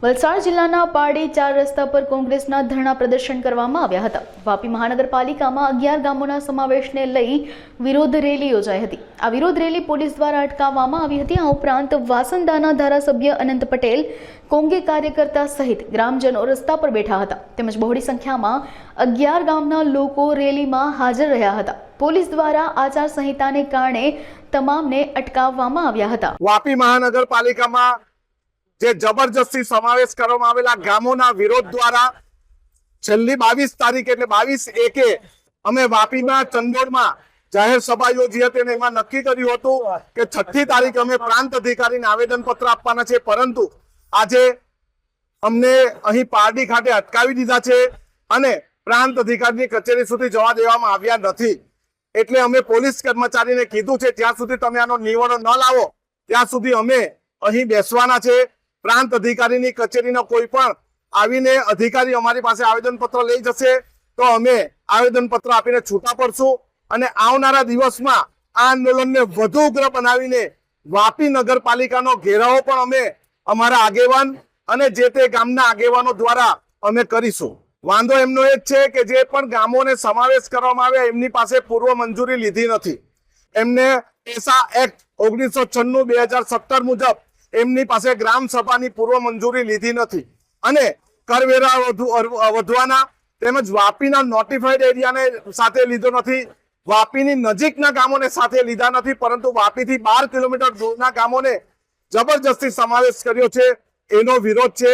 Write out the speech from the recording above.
વલસાડ જિલ્લાના પારડી 4 રસ્તા પર કોંગ્રેસના ધરણા પ્રદર્શન કરવામાં આવ્યા હતા। વાપી મહાનગરપાલિકામાં 11 ગામોના સમાવેશને લઈ વિરોધ રેલી યોજાઈ હતી। આ વિરોધ રેલી પોલીસ દ્વારા અટકાવવામાં આવી હતી। આ ઉપરાંત વાસંદાના ધારાસભ્ય અનંત પટેલ, કોંગ્રેસ કાર્યકર્તા સહિત ગ્રામજનો રસ્તા પર બેઠા હતા તેમજ બહોળી સંખ્યામાં 11 ગામના લોકો રેલીમાં હાજર રહ્યા હતા। પોલીસ દ્વારા આચાર સંહિતાને કારણે તમામને અટકાવવામાં આવ્યા હતા। વાપી મહાનગરપાલિકામાં જે જબરજસ્તી સમાવેશ કરવામાં આવેલા ગામોના વિરોધ દ્વારા છેલ્લી 22 તારીખ એટલે 22/1 અમે વાપીમાં ચંદોડમાં જાહેર સભા યોજી હતી અને એમાં નક્કી કર્યું હતું કે 6મી તારીખ અમે પ્રાંત અધિકારીને આવેદન પત્ર આપવાના છે, પરંતુ આજે અમને અહીં પારડી ખાતે અટકાવી દીધા છે અને પ્રાંત અધિકારીની કચેરી સુધી જવા દેવામાં આવ્યા નથી। એટલે અમે પોલીસ કર્મચારીને કીધું છે જ્યાં સુધી તમે આનો નિવાડો ન લાવો ત્યાં સુધી અમે અહીં બેસવાના છે। પ્રાંત અધિકારીની કચેરીનો કોઈ પણ આવીને અધિકારી અમારી પાસે આવેદનપત્ર લઈ જશે તો અમે આવેદનપત્ર આપીને છૂટા પડશું અને આવનારા દિવસમાં આ આંદોલનને વધુ ઉગ્ર બનાવીને વાપી નગરપાલિકાનો ઘેરાવો પણ અમે અમારા આગેવાન અને જે તે ગામના આગેવાનો દ્વારા અમે કરીશું। વાંધો એમનો એ જ છે કે જે પણ ગામોને સમાવેશ કરવામાં આવે એમની પાસે પૂર્વ મંજૂરી લીધી નથી। એમને પેસા એક્ટ 1996-2017 મુજબ એમની પાસે ગ્રામ સભાની પૂર્વ મંજૂરી લીધી નથી અને કરવેરા વધવાના તેમજ વાપીના નોટિફાઈડ એરિયાને સાથે લીધો નથી, વાપીની નજીકના ગામોને સાથે લીધા નથી, પરંતુ વાપીથી 12 કિલોમીટર દૂરના ગામોને જબરજસ્તી સમાવેશ કર્યો છે। એનો વિરોધ છે।